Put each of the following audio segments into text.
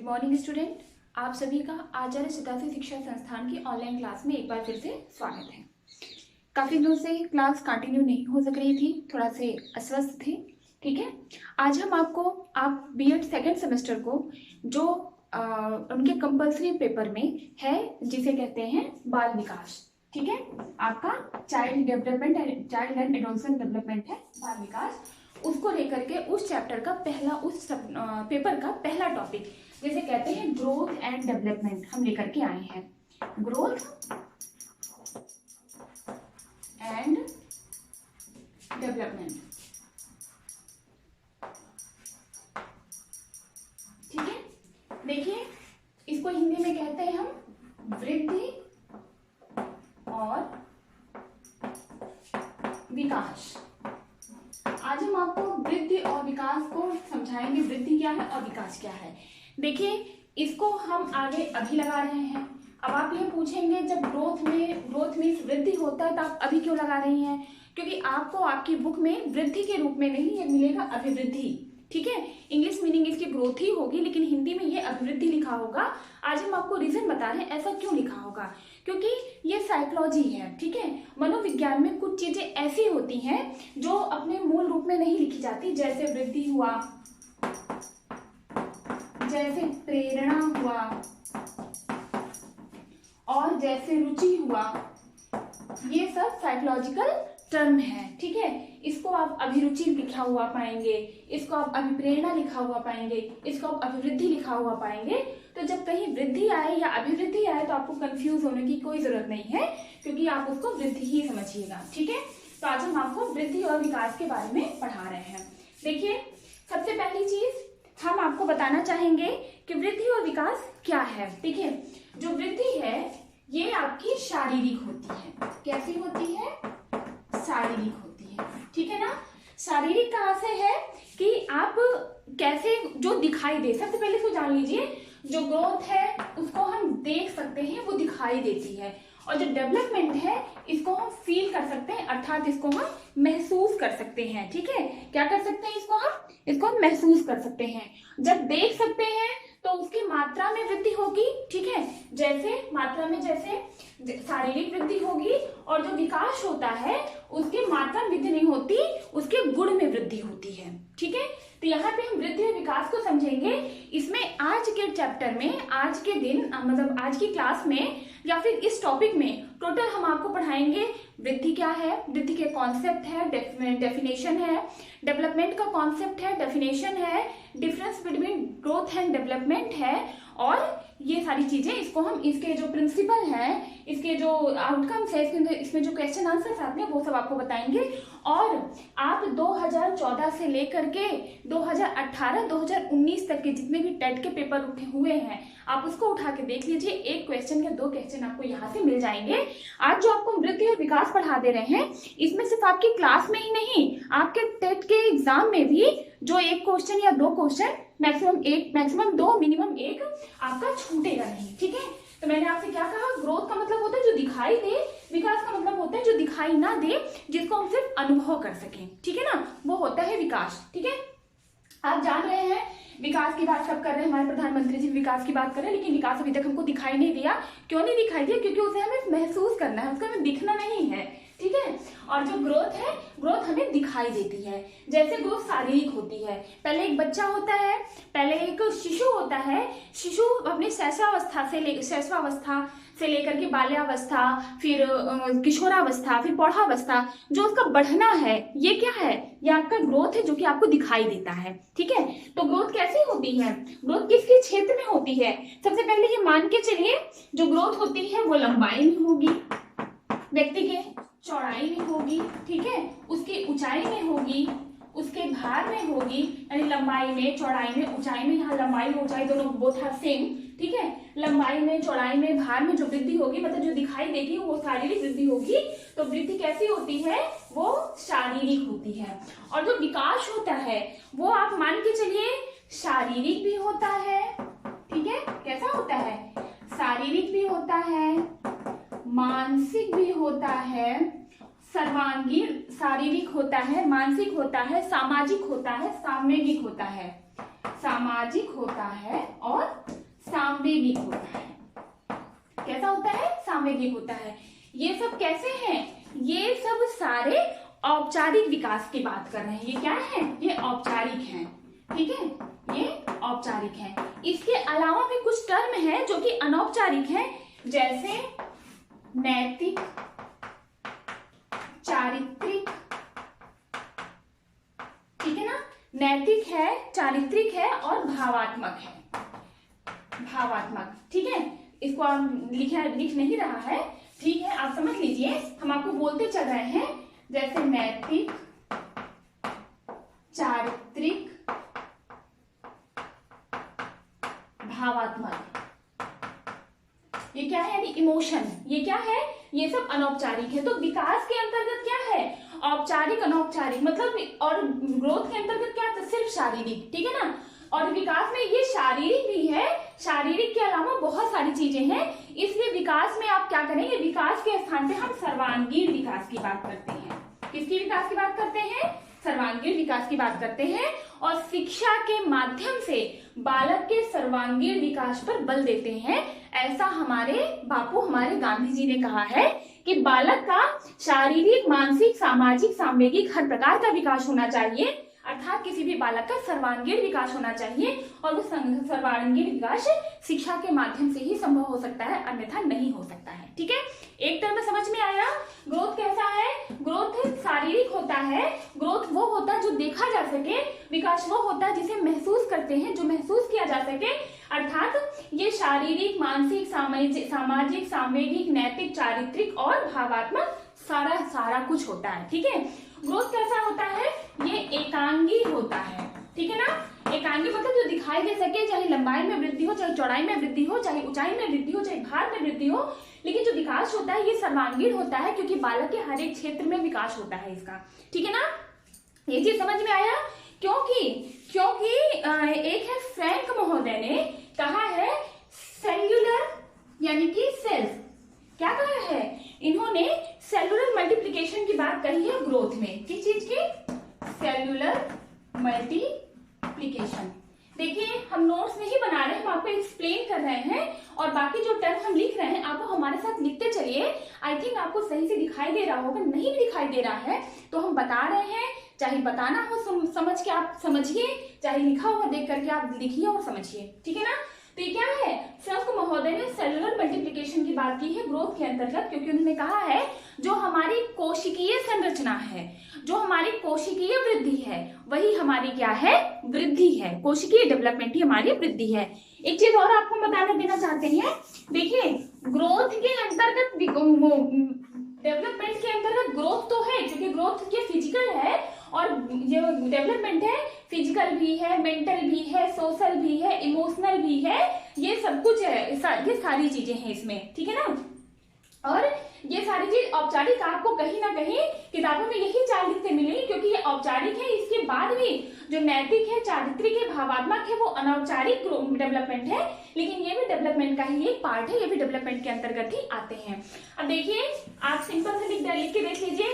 Morning student, आप सभी का आचार्य सिद्धार्थ शिक्षा संस्थान की ऑनलाइन क्लास में एक बार फिर से स्वागत है। काफ़ी दिनों से क्लास कंटिन्यू नहीं हो सक रही थी, थोड़ा से अस्वस्थ थे। ठीक है, आज हम आप बीएड सेकेंड सेमेस्टर को जो उनके कंपल्सरी पेपर में है जिसे कहते हैं बाल विकास, ठीक है, आपका child development and child and adolescent development है बाल विकास, उसको लेकर के उस चैप्टर का पहला पेपर का पहला टॉपिक जिसे कहते हैं ग्रोथ एंड डेवलपमेंट हम लेकर के आए हैं। ग्रोथ एंड डेवलपमेंट, ठीक है। देखिए, इसको हिंदी में कहते हैं हम वृद्धि और विकास। आज हम आपको वृद्धि और विकास को समझाएंगे, वृद्धि क्या है और विकास क्या है। देखिए, इसको हम आगे अभी लगा रहे हैं। अब आप ये पूछेंगे, जब ग्रोथ में वृद्धि होता है तो आप अभी क्यों लगा रही हैं? क्योंकि आपको आपकी बुक में वृद्धि के रूप में नहीं, ये मिलेगा अभिवृद्धि, ठीक है। इंग्लिश मीनिंग इसकी ग्रोथ ही होगी, लेकिन हिंदी में ये अभिवृद्धि लिखा होगा। आज हम आपको रीजन बता रहे हैं ऐसा क्यों लिखा होगा, क्योंकि ये साइकोलॉजी है, ठीक है। मनोविज्ञान में कुछ चीजें ऐसी होती हैं जो अपने मूल रूप में नहीं लिखी जाती, जैसे वृद्धि हुआ, जैसे प्रेरणा हुआ और जैसे रुचि हुआ। ये सब साइकोलॉजिकल टर्म है, ठीक है। इसको आप अभिरुचि लिखा हुआ पाएंगे, इसको आप अभिप्रेरणा लिखा हुआ पाएंगे, इसको आप अभिवृद्धि लिखा हुआ पाएंगे। तो जब कहीं वृद्धि आए या अभिवृद्धि आए तो आपको कंफ्यूज होने की कोई जरूरत नहीं है, क्योंकि आप उसको वृद्धि ही समझिएगा, ठीक है। तो आज हम आपको वृद्धि और विकास के बारे में पढ़ा रहे हैं। देखिए, सबसे पहली चीज हम आपको बताना चाहेंगे कि वृद्धि और विकास क्या है। देखिए, जो वृद्धि है ये आपकी शारीरिक होती है। कैसी होती है? शारीरिक होती है, ठीक है ना। शारीरिक कहाँ से है कि आप कैसे जो दिखाई दे, सबसे पहले इसको जान लीजिए, जो ग्रोथ है उसको हम देख सकते हैं, वो दिखाई देती है, और जो डेवलपमेंट है इसको हम फील कर सकते हैं, अर्थात इसको हम महसूस कर सकते हैं, ठीक है। क्या कर सकते हैं? इसको हम महसूस कर सकते हैं। जब देख सकते हैं तो उसकी मात्रा में वृद्धि होगी, ठीक है। जैसे मात्रा में जैसे शारीरिक वृद्धि होगी, और जो विकास होता है उसकी मात्रा में वृद्धि नहीं होती, उसके गुण में वृद्धि होती है, ठीक है। तो यहाँ पे हम वृद्धि और विकास को समझेंगे। इसमें आज के चैप्टर में, आज के दिन मतलब आज की क्लास में या फिर इस टॉपिक में टोटल हम आपको पढ़ाएंगे वृद्धि क्या है, वृद्धि के कॉन्सेप्ट है, डेफिनेशन है, डेवलपमेंट का कॉन्सेप्ट है, डेफिनेशन है, difference between growth and development है, और ये सारी चीजें, इसको हम इसके जो प्रिंसिपल हैं, इसके जो आउटकम्स है, इसमें जो क्वेश्चन आंसर्स आते हैं वो सब आपको बताएंगे। और आप 2014 से लेकर के 2018-2019 तक के जितने भी टेट के पेपर उठे हुए हैं, आप उसको उठा के देख लीजिए। एक क्वेश्चन या दो क्वेश्चन आपको यहाँ से मिल जाएंगे। आज जो आपको वृद्धि और विकास पढ़ा दे रहे हैं, इसमें सिर्फ आपकी क्लास में ही नहीं, आपके टेट के एग्जाम में भी जो एक क्वेश्चन या दो क्वेश्चन, मैक्सिमम दो, मिनिमम एक आपका छूटेगा नहीं, ठीक है। तो मैंने आपसे क्या कहा, ग्रोथ का मतलब होता है जो दिखाई दे, विकास का मतलब होता है जो दिखाई ना दे, जिसको हम सिर्फ अनुभव कर सकें, ठीक है ना, वो होता है विकास, ठीक है। आप जान रहे हैं विकास की बात सब कर रहे हैं, हमारे प्रधानमंत्री जी विकास की बात कर रहे हैं, लेकिन विकास अभी तक हमको दिखाई नहीं दिया। क्यों नहीं दिखाई दिया? क्योंकि उसे हमें महसूस करना है, उसका हमें दिखना नहीं है, ठीक है। और जो ग्रोथ है, ग्रोथ हमें दिखाई देती है। जैसे ग्रोथ शारीरिक होती है, पहले एक बच्चा होता है, पहले एक शिशु होता है। शिशु अपनी शैशवावस्था से लेकर के बाल्यावस्था, फिर किशोरावस्था, फिर प्रौढ़ावस्था, जो उसका बढ़ना है, ये क्या है? ये आपका ग्रोथ है, जो कि आपको दिखाई देता है, ठीक है। तो ग्रोथ कैसी होती है? ग्रोथ किस किस क्षेत्र में होती है? सबसे पहले ये मान के चलिए, जो ग्रोथ होती है वो लंबाई में होगी, व्यक्ति के चौड़ाई में होगी, ठीक है, उसकी ऊंचाई में होगी, उसके भार में होगी, यानी लंबाई में, चौड़ाई में, ऊंचाई में। यहाँ लंबाई और ऊंचाई दोनों बोथ आर सेम, ठीक है। लंबाई में, चौड़ाई में, भार में जो वृद्धि होगी, मतलब जो दिखाई देगी, वो शारीरिक वृद्धि होगी। तो वृद्धि कैसी होती है? वो शारीरिक होती है। और जो विकास होता है वो आप मान के चलिए शारीरिक भी होता है, ठीक है। कैसा होता है? शारीरिक भी होता है, मानसिक भी होता है, सर्वांगीण शारीरिक होता है, मानसिक होता है, सामाजिक होता है, सामयिक होता है, सामाजिक होता है और सामवेगिक होता है। कैसा होता है? सामवेगिक होता है। ये सब कैसे हैं? ये सब सारे औपचारिक विकास की बात कर रहे हैं। ये क्या है? ये औपचारिक हैं, ठीक है, ये औपचारिक हैं। इसके अलावा भी कुछ टर्म है जो कि अनौपचारिक है, जैसे नैतिक, चारित्रिक, ठीक है ना, नैतिक है, चारित्रिक है और भावात्मक है। भावात्मक, ठीक है, इसको आप लिख नहीं रहा है, ठीक है, आप समझ लीजिए, हम आपको बोलते चल रहे हैं, जैसे नैतिक, चारित्रिक, भावात्मक, ये क्या है? यानी इमोशन, ये क्या है? ये सब अनौपचारिक है। तो विकास के अंतर्गत क्या है? औपचारिक, अनौपचारिक, मतलब, और ग्रोथ के अंतर्गत क्या था? सिर्फ शारीरिक, ठीक है ना। और विकास में ये शारीरिक भी है, शारीरिक के अलावा बहुत सारी चीजें हैं। इसलिए विकास में आप क्या करेंगे? विकास के स्थान पे हम सर्वांगीण विकास की बात करते हैं। किसकी विकास की बात करते हैं? सर्वांगीण विकास की बात करते हैं। और शिक्षा के माध्यम से बालक के सर्वांगीण विकास पर बल देते हैं। ऐसा हमारे बापू, हमारे गांधी जी ने कहा है कि बालक का शारीरिक, मानसिक, सामाजिक, सामवेगिक हर प्रकार का विकास होना चाहिए, अर्थात किसी भी बालक का सर्वांगीण विकास होना चाहिए। और वो सर्वांगीण विकास शिक्षा के माध्यम से ही संभव हो सकता है, अन्यथा नहीं हो सकता है, ठीक है। एक टर्म में समझ में आया? ग्रोथ कैसा है? ग्रोथ शारीरिक होता है, ग्रोथ वो होता है जो देखा जा सके, विकास वो होता है जिसे महसूस करते हैं, जो महसूस किया जा सके, अर्थात ये शारीरिक, मानसिक, सामाजिक, सामवेगिक, नैतिक, चारित्रिक और भावात्मक सारा कुछ होता है, ठीक है। ग्रोथ कैसा होता है? ये एकांगी होता है, ठीक है ना। एकांगी मतलब जो दिखाई दे सके, चाहे लंबाई में वृद्धि हो, चाहे चौड़ाई में वृद्धि हो, चाहे ऊंचाई में वृद्धि हो, चाहे भार में वृद्धि हो, लेकिन जो विकास होता है ये सर्वांगीण होता है, क्योंकि बालक के हर एक क्षेत्र में विकास होता है इसका, ठीक है ना। ये चीज समझ में आया? क्योंकि एक है फ्रैंक महोदय ने कहा है सेल्यूलर, यानी कि सेल्स, क्या कहा है इन्होंने? सेलुलर मल्टीप्लिकेशन की बात कही है ग्रोथ में। किस चीज की? Cellular multiplication. देखिए, हम नोट्स नहीं बना रहे हैं, हम आपको एक्सप्लेन कर रहे हैं, और बाकी जो टर्म हम लिख रहे हैं आप वो हमारे साथ लिखते चलिए। आई थिंक आपको सही से दिखाई दे रहा होगा। नहीं भी दिखाई दे रहा है तो हम बता रहे हैं, चाहे बताना हो समझ के आप समझिए, चाहे लिखा हुआ देख करके आप लिखिए और समझिए, ठीक है ना। तो ये क्या है? फ्रैंक महोदय ने सेलुलर मल्टीप्लिकेशन की बात की है ग्रोथ के अंतर्गत, क्योंकि उन्होंने कहा है जो हमारी कोशिकीय संरचना है, जो हमारी कोशिकीय वृद्धि है, वही हमारी क्या है? वृद्धि है। कोशिकीय डेवलपमेंट ही हमारी वृद्धि है। एक चीज और आपको बताना देना चाहते हैं, देखिए, ग्रोथ के अंतर्गत, डेवलपमेंट के अंतर्गत ग्रोथ तो है, क्योंकि ग्रोथ ये फिजिकल है, और जो डेवलपमेंट है फिजिकल भी है, मेंटल भी है, सोशल भी है, इमोशनल भी है, ये सब कुछ है, ये सारी चीजें हैं इसमें, ठीक है ना। और ये सारी चीज औपचारिक आपको कहीं ना कहीं किताबों में यही 4 लिखते मिलेंगी, क्योंकि ये औपचारिक है। इसके बाद भी जो नैतिक है, चारित्रिक है, भावात्मक है, वो अनौपचारिक डेवलपमेंट है, लेकिन ये भी डेवलपमेंट का ही एक पार्ट है, ये भी डेवलपमेंट के अंतर्गत ही आते हैं। अब देखिए, आप सिंपल से लिख के देख लीजिए,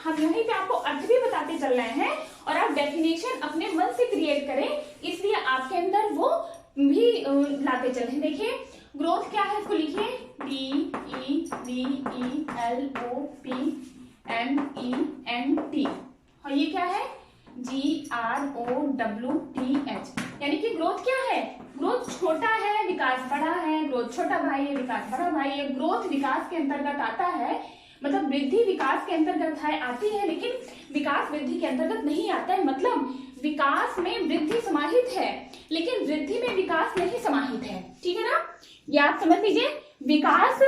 हम यहीं पे आपको अर्थ भी बताते चल रहे हैं, और आप डेफिनेशन अपने मन से क्रिएट करें, इसलिए आपके अंदर वो भी लाते चले। देखिए, ग्रोथ क्या है, इसको लिखिए, GEVELOPMENT, और ये क्या है? GROWTH, यानी कि ग्रोथ क्या है? ग्रोथ छोटा है, विकास बड़ा है, ग्रोथ छोटा भाई है, विकास बड़ा भाई है। ग्रोथ विकास के अंतर्गत आता है, मतलब वृद्धि विकास के अंतर्गत आती है, लेकिन विकास वृद्धि के अंतर्गत नहीं आता है। मतलब विकास में वृद्धि समाहित है, लेकिन वृद्धि में विकास नहीं समाहित है, ठीक है ना। ये आप समझ लीजिए, विकास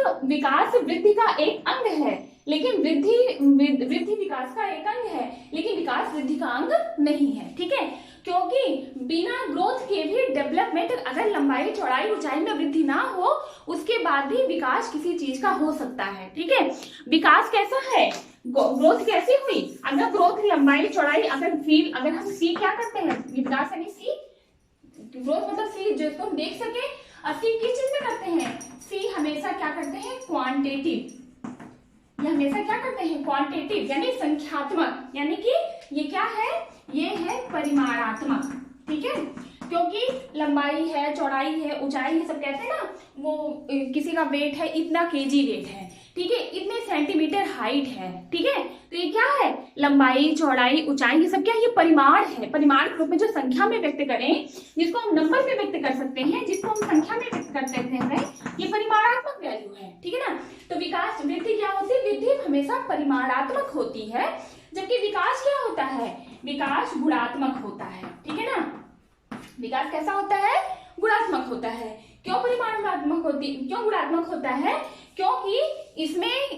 वृद्धि का एक अंग है, लेकिन वृद्धि विकास का एक अंग है, लेकिन विकास वृद्धि का अंग नहीं है, ठीक है। क्योंकि बिना ग्रोथ के भी डेवलपमेंट, अगर लंबाई, चौड़ाई, ऊंचाई में वृद्धि ना हो, उसके बाद भी विकास किसी चीज का हो सकता है, ठीक है। विकास कैसा है? ग्रोथ कैसे हुई? अगर ग्रोथ, लंबाई, चौड़ाई, अगर हम सी क्या करते हैं, विकास यानी सी, ग्रोथ मतलब सी जिसको हम देख सके, और सी किस चीज में करते हैं? सी हमेशा क्या करते हैं? क्वांटिटेटिव, ये हमेशा क्या करते हैं? क्वांटिटेटिव, यानी संख्यात्मक, यानी कि ये क्या है? ये है परिमाणात्मक, ठीक है। क्योंकि लंबाई है, चौड़ाई है, ऊंचाई है, सब कहते हैं ना, वो किसी का वेट है इतना केजी वेट है, ठीक है, इतने सेंटीमीटर हाइट है, ठीक है। तो ये क्या है, लंबाई, चौड़ाई, ऊंचाई, ये सब क्या है, ये परिमाण है। परिमाण के रूप में जो संख्या में व्यक्त करें, जिसको हम नंबर में व्यक्त कर सकते हैं, जिसको हम संख्या में व्यक्त कर सकते हैं, ये परिमाणात्मक वैल्यू है, ठीक है ना। तो विकास वृद्धि क्या होती है, वृद्धि हमेशा परिमाणात्मक होती है, जबकि विकास क्या होता है, विकास गुणात्मक होता है, ठीक है ना। विकास कैसा होता है, गुणात्मक होता है। क्यों परिमाणात्मक होती, क्यों गुणात्मक होता है, क्योंकि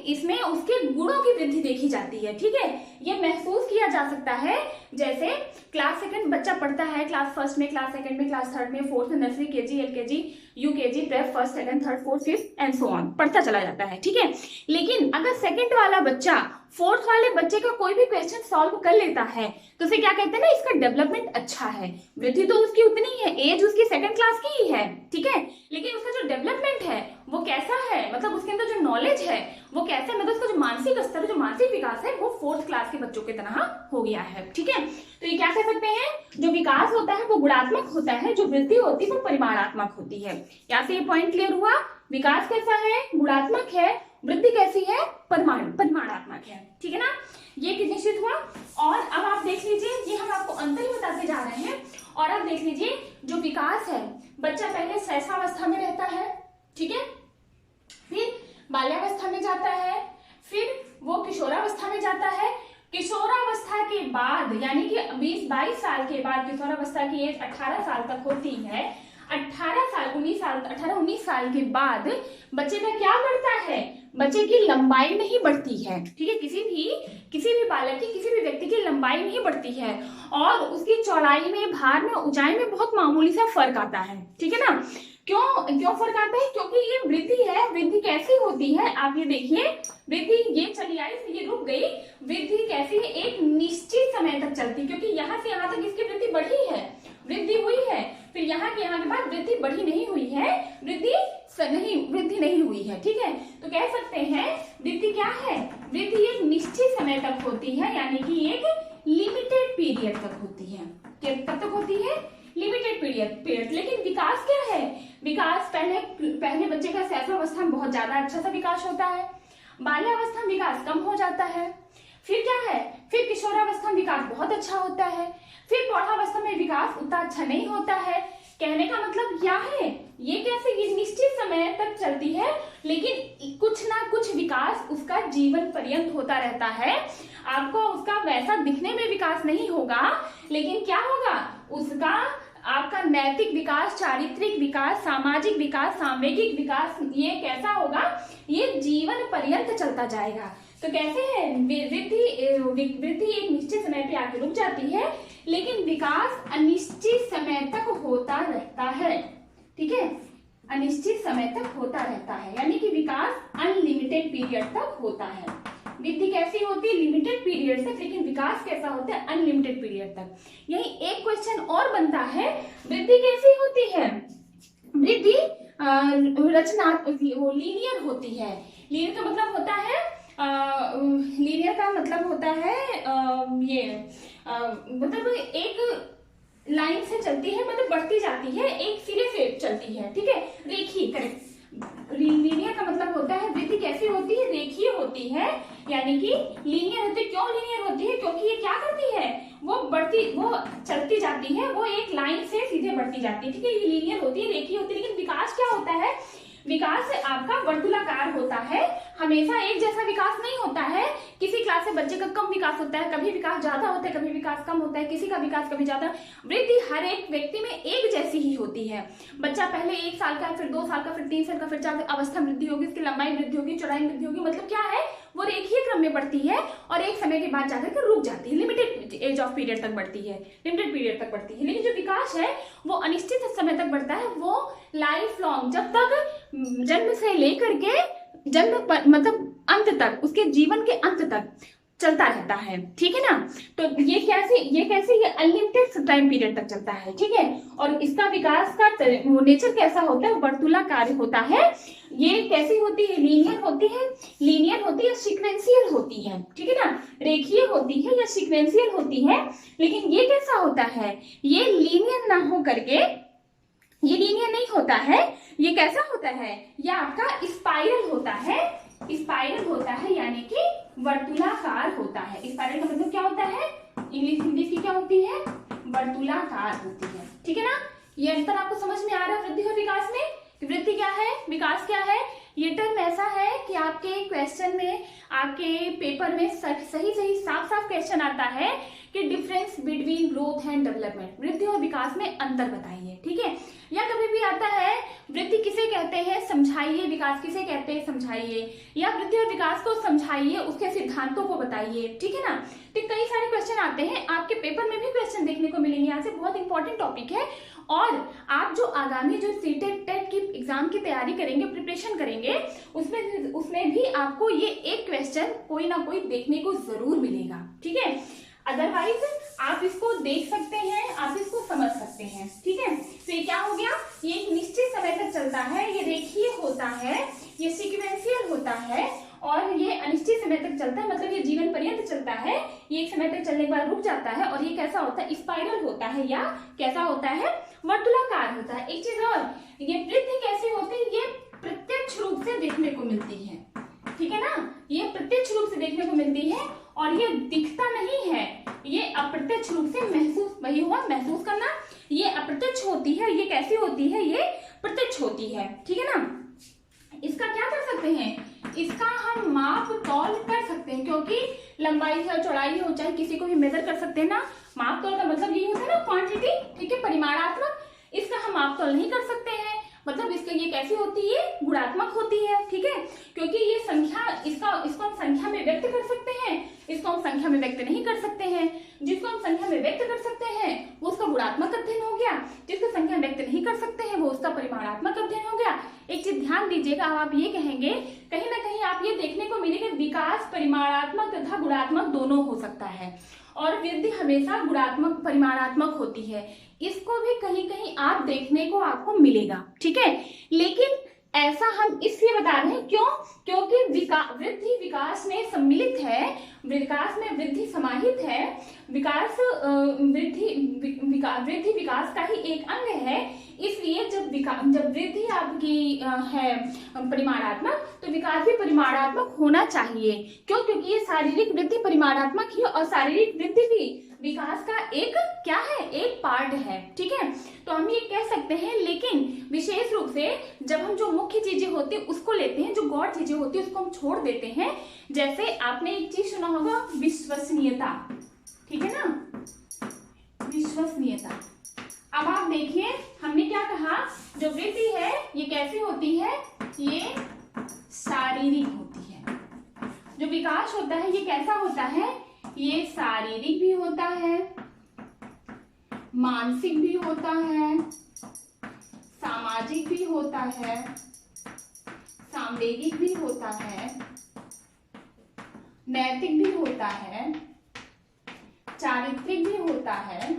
इसमें उसके गुणों की वृद्धि देखी जाती है, ठीक है। ये महसूस किया जा सकता है, जैसे क्लास सेकंड बच्चा पढ़ता है, क्लास फर्स्ट में, क्लास सेकंड में, क्लास थर्ड में, फोर्थ में, nursery, KG, LKG, UKG, prep, first, second, third, fourth, fifth and so on, पढ़ता चला जाता है, ठीक है। लेकिन अगर सेकंड वाला बच्चा फोर्थ वाले बच्चे का कोई भी क्वेश्चन सॉल्व कर लेता है, तो उसे क्या कहते हैं ना, इसका डेवलपमेंट अच्छा है। वृद्धि तो उसकी उतनी है, एज उसकी सेकंड क्लास की ही है, ठीक है, लेकिन उसका जो डेवलपमेंट है वो कैसा है, मतलब उसके अंदर जो नॉलेज है वो कैसा है, मतलब उसका जो मानसिक स्तर, जो मानसिक विकास है, वो फोर्थ क्लास के बच्चों की तरह हो गया है, ठीक है। तो ये क्या कह सकते हैं, जो विकास होता है वो गुणात्मक होता है, जो वृद्धि होती है वो परिमाणात्मक होती है। यहाँ से ये पॉइंट क्लियर हुआ, विकास कैसा है, गुणात्मक है, वृद्धि कैसी है, परिमाणात्मक है, ठीक है ना। ये निश्चित हुआ। और अब आप देख लीजिए, ये हम आपको अंतर ही बताते जा रहे हैं, और अब देख लीजिए जो विकास है, बच्चा पहले शैशवावस्था में रहता है, ठीक है, फिर बाल्यावस्था में जाता है, फिर वो किशोरावस्था में जाता है। किशोरावस्था के बाद यानी कि 20-22 साल के बाद, किशोरावस्था की एज 18 साल तक होती है, 18-19 साल के बाद बच्चे का क्या बढ़ता है, बच्चे की लंबाई नहीं बढ़ती है, ठीक है। किसी भी बालक की, किसी भी व्यक्ति की लंबाई नहीं बढ़ती है, और उसकी चौड़ाई में, भार में, ऊंचाई में बहुत मामूली सा फर्क आता है, ठीक है ना। क्यों फर्क आता है, क्योंकि ये वृद्धि है। वृद्धि कैसी होती है, आप ये देखिए, वृद्धि ये चली आई, ये रुक गई। वृद्धि कैसी है, एक निश्चित समय तक चलती, क्योंकि यहाँ से यहाँ तक इसकी वृद्धि बढ़ी है, वृद्धि हुई है, फिर यहाँ के बाद वृद्धि बढ़ी नहीं हुई है, वृद्धि नहीं हुई है, ठीक है। तो कह सकते हैं वृद्धि क्या है, वृद्धि एक निश्चित समय तक होती है, यानी कि एक लिमिटेड पीरियड तक होती है। कब तक होती है, लिमिटेड पीरियड। लेकिन विकास क्या है, विकास पहले बच्चे का शैशवावस्था में बहुत ज्यादा अच्छा सा विकास होता है, बाल्यावस्था में विकास कम हो जाता है, फिर क्या है, फिर किशोरावस्था में विकास बहुत अच्छा होता है, फिर प्रौढ़ावस्था में विकास उतना अच्छा नहीं होता है। कहने का मतलब क्या है, ये कैसे, ये निश्चित समय तक चलती है, लेकिन कुछ ना कुछ विकास उसका जीवन पर्यंत होता रहता है। आपको उसका वैसा दिखने में विकास नहीं होगा, लेकिन क्या होगा, उसका आपका नैतिक विकास, चारित्रिक विकास, सामाजिक विकास, सामूहिक विकास, ये कैसा होगा, ये जीवन पर्यंत चलता जाएगा। तो कैसे है, वृद्धि एक निश्चित समय पे आके रुक जाती है, लेकिन विकास अनिश्चित समय तक होता रहता है, ठीक है, अनिश्चित समय तक होता रहता है, यानी कि विकास अनलिमिटेड पीरियड तक होता है। वृद्धि कैसी होती है, लिमिटेड पीरियड तक, लेकिन विकास कैसा होता है, अनलिमिटेड पीरियड तक। यही एक क्वेश्चन और बनता है, वृद्धि कैसी होती है, वृद्धि लीनियर होती है। लीनियर का मतलब होता है, लीनियर का मतलब होता है मतलब एक लाइन से चलती है, मतलब बढ़ती जाती है, एक सिरे से चलती है, ठीक है, रेखीय, करेक्ट। लीनियर का मतलब होता है, वृद्धि कैसी होती है, रेखीय होती है, यानी कि लीनियर होती है। क्यों लीनियर होती है, क्योंकि ये क्या करती है, वो चलती जाती है, वो एक लाइन से सीधे बढ़ती जाती है, ठीक है, ये लीनियर होती है, रेखीय होती है। लेकिन विकास क्या होता है, विकास आपका वर्तुलाकार होता है, हमेशा एक जैसा विकास नहीं होता है। किसी क्लास से बच्चे का कम विकास होता है, कभी विकास ज्यादा होता है, कभी विकास कम होता है, किसी का विकास कभी ज्यादा। वृद्धि हर एक व्यक्ति में एक जैसी ही होती है। बच्चा पहले 1 साल का, फिर 2 साल का, फिर 3 साल का, फिर 4 अवस्था वृद्धि होगी, उसकी लंबाई वृद्धि होगी, चौड़ाई वृद्धि होगी, मतलब क्या है, वो रेखीय क्रम में बढ़ती है, और एक समय के बाद जाकर के रुक जाती है, लिमिटेड एज ऑफ पीरियड तक बढ़ती है, लिमिटेड पीरियड तक बढ़ती है। लेकिन जो विकास है वो अनिश्चित समय तक बढ़ता है, वो लाइफ लॉन्ग, जब तक जन्म से लेकर के मतलब अंत तक, उसके जीवन के अंत तक चलता रहता है, ठीक है ना। तो ये कैसे अनलिमिटेड टाइम पीरियड तक चलता है, ठीक है। और इसका विकास का नेचर कैसा होता है, वर्तुलाकार होता है। ये कैसी होती है, लीनियर होती है, सीक्वेंशियल होती है, ठीक है ना, रेखीय होती है या सीक्वेंशियल होती है। लेकिन ये कैसा होता है, ये लीनियर ना हो करके ये लीनियर नहीं होता है, ये कैसा होता है, ये आपका स्पाइरल होता है। स्पाइरल होता है यानी कि वर्तुलाकार होता है। स्पाइरल का मतलब क्या होता है, इंग्लिश हिंदी की क्या होती है, वर्तुलाकार होती है। ठीक है ना, ये अंतर आपको समझ में आ रहा है वृद्धि और विकास में, कि वृद्धि क्या है, विकास क्या है। ये टर्म ऐसा है कि आपके क्वेश्चन में, आपके पेपर में सही सही साफ साफ क्वेश्चन आता है कि difference between growth and development, वृद्धि और विकास में अंतर बताइए। ठीक है, या कभी भी आता है वृद्धि किसे कहते हैं समझाइए, विकास किसे कहते हैं समझाइए, या वृद्धि और विकास को समझाइए, उसके सिद्धांतों को बताइए। ठीक है ना, तो कई सारे क्वेश्चन आते हैं, आपके पेपर में भी क्वेश्चन देखने को मिलेंगे। यहाँ से बहुत इंपॉर्टेंट टॉपिक है, और आप जो आगामी जो सीटेट टेट की एग्जाम की तैयारी करेंगे, प्रिपरेशन करेंगे, उसमें भी आपको ये एक क्वेश्चन कोई ना कोई देखने को जरूर मिलेगा। ठीक है, अदरवाइज आप इसको देख सकते हैं, आप इसको समझ सकते हैं। ठीक है, तो ये क्या हो गया, ये एक निश्चित समय तक चलता है, ये रेखीय होता है, ये सीक्वेंशियल होता है, और ये अनिश्चित समय तक चलता है, मतलब ये जीवन पर्यंत चलता है। ये एक समय तक चलने के बाद रुक जाता है, और ये कैसा होता है, स्पाइरल होता है, या कैसा होता है, वर्तुलाकार होता है। एक चीज और, ये वृद्धि कैसी होती है, ये प्रत्यक्ष रूप से देखने को मिलती है। ठीक है ना, ये प्रत्यक्ष रूप से देखने को मिलती है, और ये दिखता नहीं है, ये अप्रत्यक्ष रूप से महसूस, वही हुआ महसूस करना, ये अप्रत्यक्ष होती है। ये कैसी होती है, ये प्रत्यक्ष होती है। ठीक है ना, इसका क्या कर सकते हैं, इसका हम माप तौल कर सकते हैं, क्योंकि लंबाई है, चौड़ाई है, ऊंचाई, किसी को भी मेजर कर सकते हैं ना। माप तौल का मतलब ये होता है ना, क्वांटिटी। ठीक है, परिमाणात्मक, इसका हम माप तौल नहीं कर सकते हैं, मतलब इसके ये कैसी होती है, गुणात्मक होती है। ठीक है, क्योंकि ये संख्या, इसको हम संख्या में व्यक्त कर सकते हैं, इसको हम संख्या में व्यक्त नहीं कर सकते हैं। जिसको हम संख्या में व्यक्त कर सकते हैं वो उसका गुणात्मक अध्ययन हो गया, जिसको संख्या में व्यक्त नहीं कर सकते हैं वो उसका परिमाणात्मक अध्ययन हो गया। एक चीज ध्यान दीजिएगा, आप ये कहेंगे, कहीं ना कहीं आप ये देखने को मिलेगा, विकास परिमाणात्मक तथा गुणात्मक दोनों हो सकता है, और वृद्धि हमेशा गुणात्मक परिमाणात्मक होती है। इसको भी कहीं कहीं आप देखने को आपको मिलेगा। ठीक है, लेकिन ऐसा हम इसलिए बता रहे हैं, क्यों, क्योंकि वृद्धि विकास में सम्मिलित है, विकास में वृद्धि समाहित है, विकास वृद्धि विकास का ही एक अंग है। इसलिए जब वृद्धि आपकी है परिमाणात्मक, तो विकास भी परिमाणात्मक होना चाहिए। क्यों, क्योंकि ये शारीरिक वृद्धि परिमाणात्मक ही, और शारीरिक वृद्धि भी विकास का एक क्या है, एक पार्ट है। ठीक है, तो हम ये कह सकते हैं, लेकिन विशेष रूप से जब हम जो मुख्य चीजें होती है उसको लेते हैं, जो गौण चीजें होती है उसको हम छोड़ देते हैं। जैसे आपने एक चीज सुना होगा, विश्वसनीयता। ठीक है ना, विश्वसनीयता। अब आप देखिए, हमने क्या कहा, जो वृद्धि है ये कैसी होती है, ये शारीरिक होती है। जो विकास होता है ये कैसा होता है, ये शारीरिक भी होता है, मानसिक भी होता है, सामाजिक भी होता है, सांवेगिक भी होता है, नैतिक भी होता है, चारित्रिक भी होता है,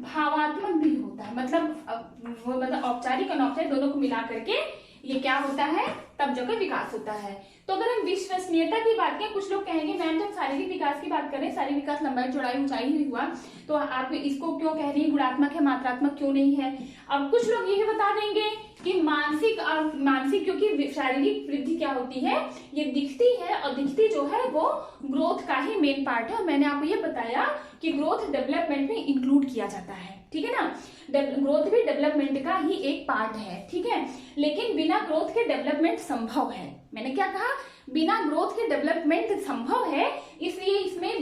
भावात्मक भी होता है। मतलब औपचारिक अनौपचारिक दोनों को मिला करके ये क्या होता है, तब जाकर विकास होता है। तो अगर हम विश्वसनीयता की बात करें, कुछ लोग कहेंगे मैम जब शारीरिक विकास की बात करें, शारीरिक विकास लंबाई चौड़ाई ऊंचाई ही हुआ, तो आप इसको क्यों कह रही है, गुणात्मक है, मात्रात्मक क्यों नहीं है। अब कुछ लोग ये बता देंगे कि मानसिक, क्योंकि शारीरिक वृद्धि क्या होती है, ये दिखती है, और दिखती जो है वो ग्रोथ का ही मेन पार्ट है। और मैंने आपको ये बताया कि ग्रोथ डेवलपमेंट में इंक्लूड किया जाता है। ठीक है ना, ग्रोथ भी डेवलपमेंट का ही एक पार्ट है। ठीक है, लेकिन बिना ग्रोथ के डेवलपमेंट संभव है। मैंने क्या कहा, बिना ग्रोथ के डेवलपमेंट संभव है, इसलिए इसमें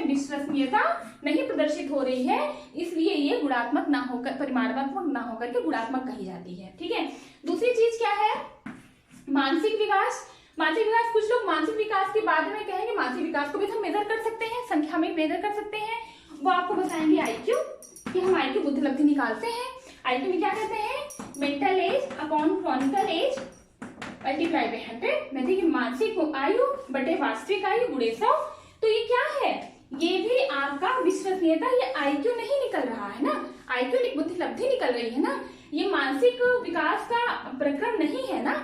विश्वसनीयता नहीं प्रदर्शित हो रही है, इसलिए ये गुणात्मक ना होकर, परिमाणात्मक ना होकर के गुणात्मक कही जाती है। ठीक है, दूसरी चीज क्या है, मानसिक विकास। मानसिक विकास, कुछ लोग मानसिक विकास के बाद में कहेंगे मानसिक विकास को भी हम मेजर कर सकते हैं, संख्या में मेजर कर सकते हैं। वो आपको बताएंगे आईक्यू, कि हम आईक्यू बुद्धिलब्धि निकालते हैं। आईक्यू में क्या कहते हैं, mental age upon chronicle age multiply by 100, मतलब कि मानसिक आयु बटे वास्तविक आयु गुणे 100। तो ये क्या है, ये भी आपका विश्वसनीयता, ये आईक्यू नहीं निकल रहा है ना, आईक्यू बुद्धिलब्धि निकल रही है ना, ये मानसिक विकास का प्रक्रम नहीं है ना।